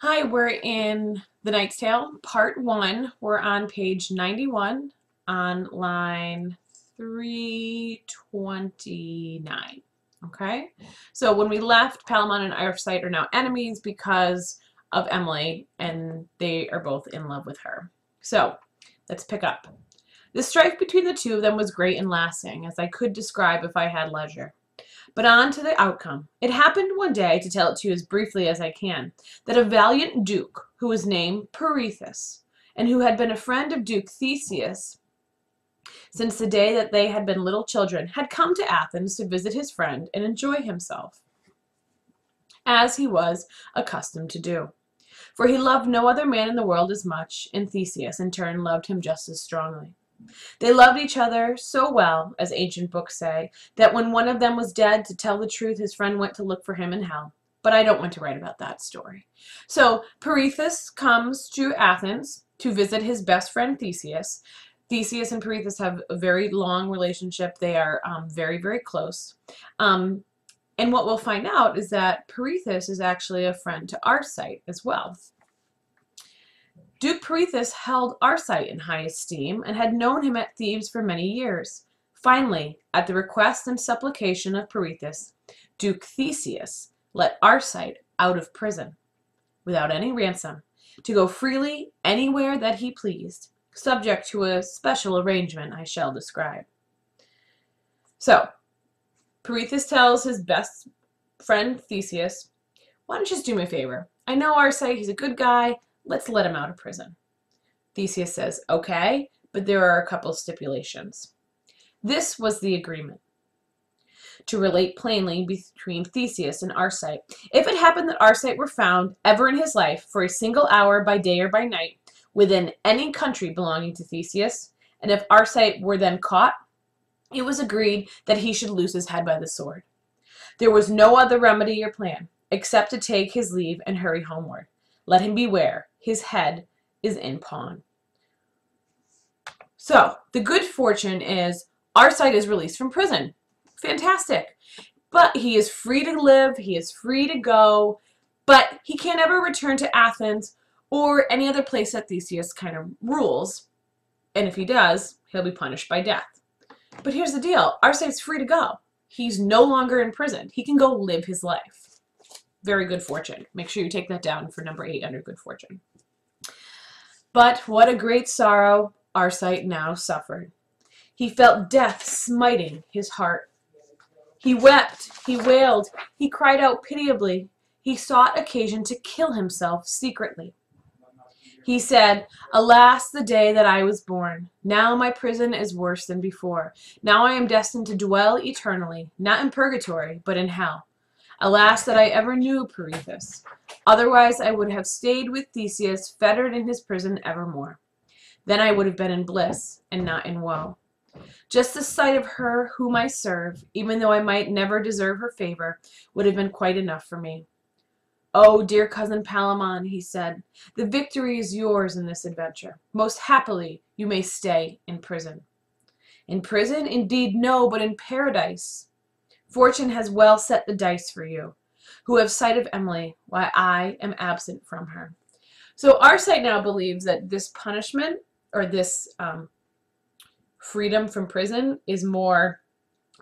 Hi, we're in The Knight's Tale, Part 1. We're on page 91 on line 329. Okay? So when we left, Palamon and Arcite are now enemies because of Emily, and they are both in love with her. So let's pick up. The strife between the two of them was great and lasting, as I could describe if I had leisure. But on to the outcome. It happened one day, to tell it to you as briefly as I can, that a valiant duke, who was named Pirithous, and who had been a friend of Duke Theseus since the day that they had been little children, had come to Athens to visit his friend and enjoy himself, as he was accustomed to do. For he loved no other man in the world as much, and Theseus in turn loved him just as strongly. They loved each other so well, as ancient books say, that when one of them was dead, to tell the truth, his friend went to look for him in hell. But I don't want to write about that story. So Pirithous comes to Athens to visit his best friend Theseus. Theseus and Pirithous have a very long relationship. They are very, very close. And what we'll find out is that Pirithous is actually a friend to Arcite as well. Duke Pirithous held Arcite in high esteem and had known him at Thebes for many years. Finally, at the request and supplication of Pirithous, Duke Theseus let Arcite out of prison without any ransom, to go freely anywhere that he pleased, subject to a special arrangement I shall describe. So, Pirithous tells his best friend Theseus, "Why don't you just do me a favor? I know Arcite, he's a good guy. Let's let him out of prison." Theseus says, "Okay, but there are a couple stipulations." This was the agreement. To relate plainly between Theseus and Arcite, if it happened that Arcite were found ever in his life for a single hour by day or by night within any country belonging to Theseus, and if Arcite were then caught, it was agreed that he should lose his head by the sword. There was no other remedy or plan except to take his leave and hurry homeward. Let him beware. His head is in pawn. So, the good fortune is Arcite is released from prison. Fantastic. But he is free to live, he is free to go, but he can't ever return to Athens or any other place that Theseus kind of rules. And if he does, he'll be punished by death. But here's the deal. Arcite's free to go. He's no longer in prison. He can go live his life. Very good fortune. Make sure you take that down for number 8 under good fortune. But what a great sorrow Arcite now suffered. He felt death smiting his heart. He wept, he wailed, he cried out pitiably. He sought occasion to kill himself secretly. He said, "Alas, the day that I was born. Now my prison is worse than before. Now I am destined to dwell eternally, not in purgatory, but in hell. Alas, that I ever knew Pirithous. Otherwise I would have stayed with Theseus, fettered in his prison evermore. Then I would have been in bliss, and not in woe. Just the sight of her whom I serve, even though I might never deserve her favor, would have been quite enough for me. Oh, dear cousin Palamon," he said, "the victory is yours in this adventure. Most happily you may stay in prison." "In prison? Indeed, no, but in paradise. Fortune has well set the dice for you, who have sight of Emily, while I am absent from her." So Arcite now believes that this punishment, or this freedom from prison, is more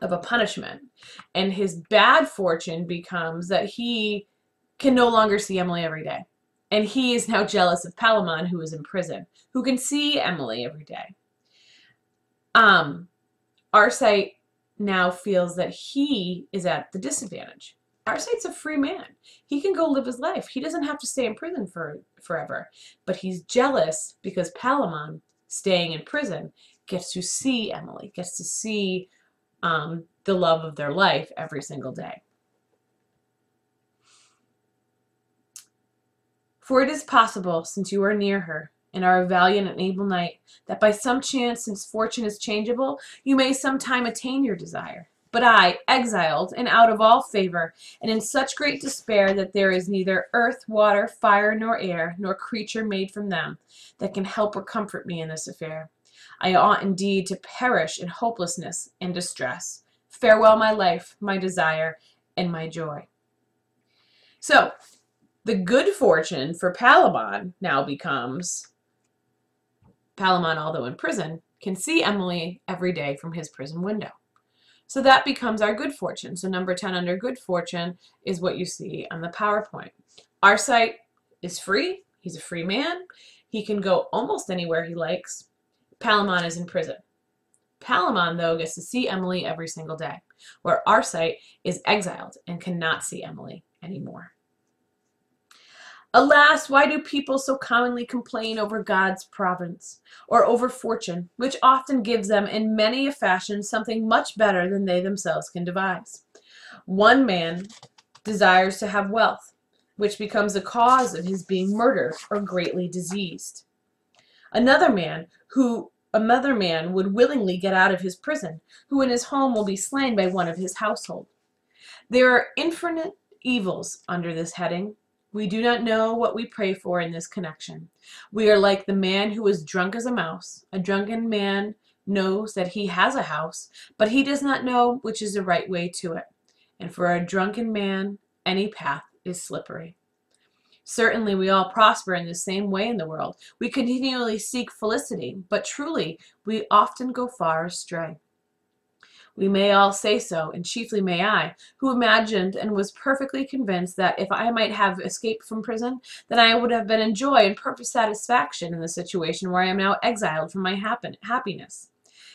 of a punishment. And his bad fortune becomes that he can no longer see Emily every day. And he is now jealous of Palamon, who is in prison, who can see Emily every day. Arcite now feels that he is at the disadvantage. Arcite's a free man. He can go live his life. He doesn't have to stay in prison forever. But he's jealous because Palamon, staying in prison, gets to see Emily, gets to see the love of their life every single day. "For it is possible, since you are near her, and are a valiant and able knight, that by some chance, since fortune is changeable, you may sometime attain your desire. But I, exiled, and out of all favor, and in such great despair that there is neither earth, water, fire, nor air, nor creature made from them, that can help or comfort me in this affair. I ought indeed to perish in hopelessness and distress. Farewell my life, my desire, and my joy." So, The good fortune for Palamon now becomes Palamon, although in prison, can see Emily every day from his prison window. So that becomes our good fortune. So number 10 under good fortune is what you see on the PowerPoint. Arcite is free. He's a free man. He can go almost anywhere he likes. Palamon is in prison. Palamon, though, gets to see Emily every single day, where Arcite is exiled and cannot see Emily anymore. Alas, why do people so commonly complain over God's providence, or over fortune, which often gives them in many a fashion something much better than they themselves can devise? One man desires to have wealth, which becomes the cause of his being murdered or greatly diseased. Another man would willingly get out of his prison, who in his home will be slain by one of his household. There are infinite evils under this heading. We do not know what we pray for in this connection. We are like the man who is drunk as a mouse. A drunken man knows that he has a house, but he does not know which is the right way to it. And for a drunken man, any path is slippery. Certainly we all prosper in the same way in the world. We continually seek felicity, but truly we often go far astray. We may all say so, and chiefly may I, who imagined and was perfectly convinced that if I might have escaped from prison, then I would have been in joy and perfect satisfaction in the situation where I am now exiled from my happiness.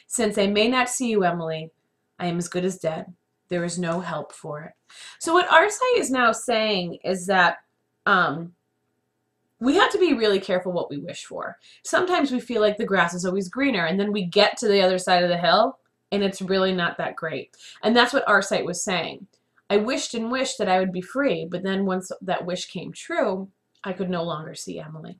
Since I may not see you, Emily, I am as good as dead. There is no help for it. So what Arcite is now saying is that we have to be really careful what we wish for. Sometimes we feel like the grass is always greener, and then we get to the other side of the hill, and it's really not that great. And that's what Arcite was saying. I wished and wished that I would be free, but then once that wish came true, I could no longer see Emily.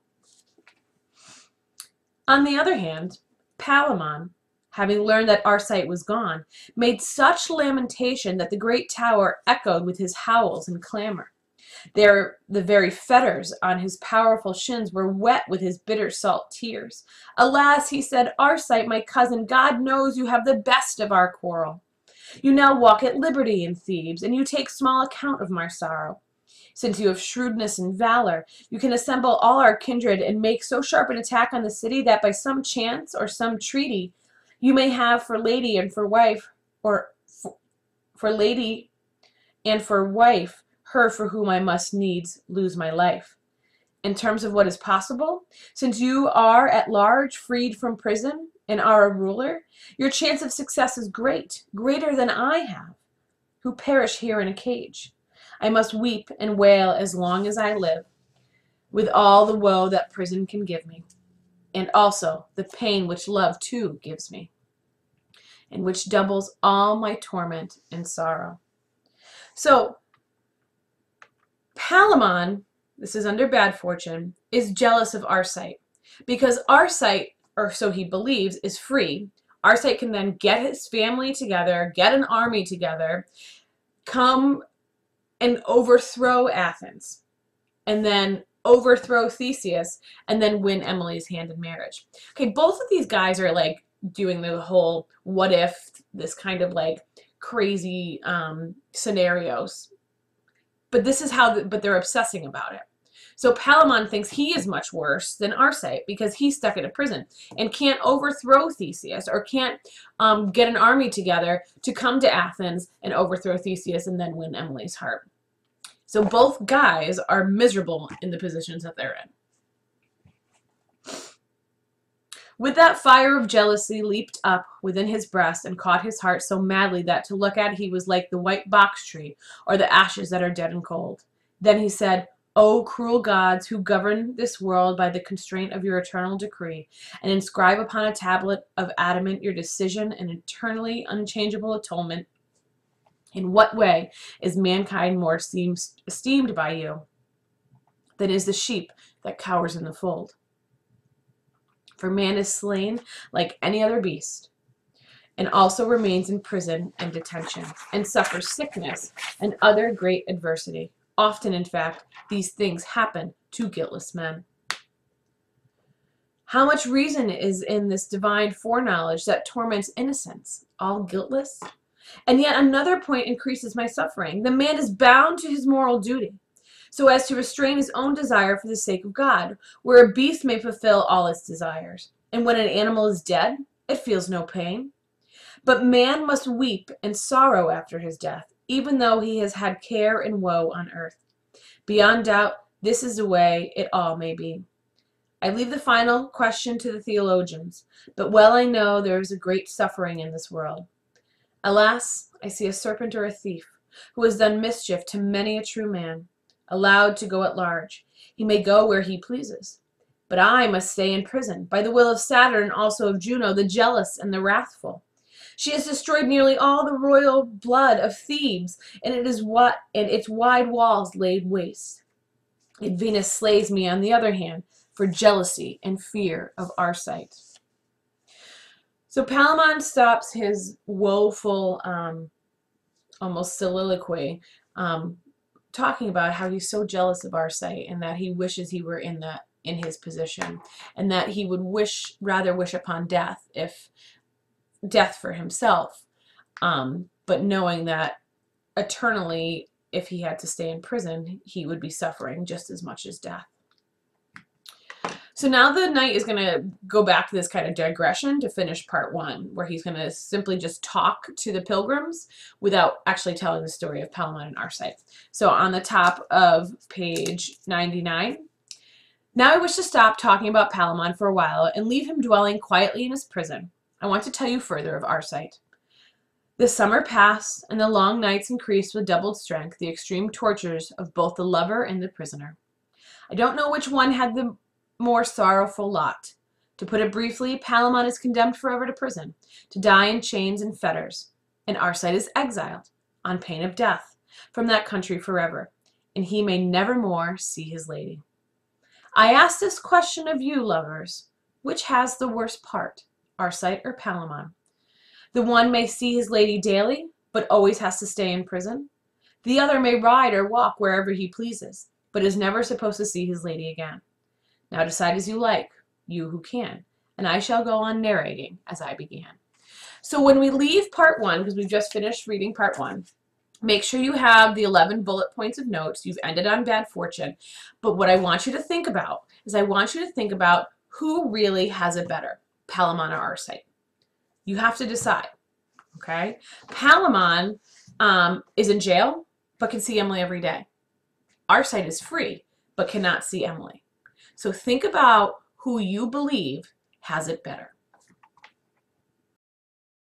On the other hand, Palamon, having learned that Arcite was gone, made such lamentation that the great tower echoed with his howls and clamor. There, the very fetters on his powerful shins were wet with his bitter salt tears. Alas, he said, Arcite, my cousin, God knows you have the best of our quarrel. You now walk at liberty in Thebes, and you take small account of my sorrow. Since you have shrewdness and valor, you can assemble all our kindred and make so sharp an attack on the city that by some chance or some treaty you may have for lady and for wife, or for lady and for wife, her for whom I must needs lose my life. In terms of what is possible, since you are at large, freed from prison, and are a ruler, your chance of success is great, greater than I have, who perish here in a cage. I must weep and wail as long as I live, with all the woe that prison can give me, and also the pain which love too gives me, and which doubles all my torment and sorrow. So, Palamon, this is under bad fortune, is jealous of Arcite, because Arcite, or so he believes, is free. Arcite can then get his family together, get an army together, come and overthrow Athens, and then overthrow Theseus, and then win Emily's hand in marriage. Okay, both of these guys are like doing the whole what if, this kind of like crazy scenarios. But this is how, but they're obsessing about it. So Palamon thinks he is much worse than Arcite because he's stuck in a prison and can't overthrow Theseus, or can't get an army together to come to Athens and overthrow Theseus and then win Emily's heart. So both guys are miserable in the positions that they're in. With that fire of jealousy leaped up within his breast and caught his heart so madly that to look at he was like the white box tree or the ashes that are dead and cold. Then he said, O cruel gods, who govern this world by the constraint of your eternal decree, and inscribe upon a tablet of adamant your decision and eternally unchangeable atonement, in what way is mankind more esteemed by you than is the sheep that cowers in the fold? For man is slain like any other beast, and also remains in prison and detention, and suffers sickness and other great adversity. Often, in fact, these things happen to guiltless men. How much reason is in this divine foreknowledge that torments innocence, all guiltless? And yet another point increases my suffering. The man is bound to his moral duty. so as to restrain his own desire for the sake of God, where a beast may fulfill all its desires. And when an animal is dead, it feels no pain. But man must weep and sorrow after his death, even though he has had care and woe on earth. Beyond doubt, this is the way it all may be. I leave the final question to the theologians, but well I know there is a great suffering in this world. Alas, I see a serpent or a thief, who has done mischief to many a true man, allowed to go at large. He may go where he pleases. But I must stay in prison, by the will of Saturn and also of Juno, the jealous and the wrathful. She has destroyed nearly all the royal blood of Thebes, and its wide walls laid waste. And Venus slays me, on the other hand, for jealousy and fear of Arcite. So Palamon stops his woeful, almost soliloquy, talking about how he's so jealous of Arcite and that he wishes he were in his position, and that he would rather wish upon death, if death for himself, but knowing that eternally, if he had to stay in prison, he would be suffering just as much as death. So now the knight is going to go back to this kind of digression to finish part 1, where he's going to simply just talk to the pilgrims without actually telling the story of Palamon and Arcite. So on the top of page 99, now I wish to stop talking about Palamon for a while and leave him dwelling quietly in his prison. I want to tell you further of Arcite. The summer passed, and the long nights increased with doubled strength the extreme tortures of both the lover and the prisoner. I don't know which one had the more sorrowful lot. To put it briefly, Palamon is condemned forever to prison, to die in chains and fetters, and Arcite is exiled, on pain of death, from that country forever, and he may never more see his lady. I ask this question of you, lovers. Which has the worst part, Arcite or Palamon? The one may see his lady daily, but always has to stay in prison. The other may ride or walk wherever he pleases, but is never supposed to see his lady again. Now decide as you like, you who can, and I shall go on narrating as I began. So when we leave part 1, because we've just finished reading part 1, make sure you have the 11 bullet points of notes. You've ended on bad fortune. But what I want you to think about is I want you to think about who really has it better, Palamon or Arcite. You have to decide, okay? Palamon is in jail, but can see Emily every day. Arcite is free, but cannot see Emily. So think about who you believe has it better.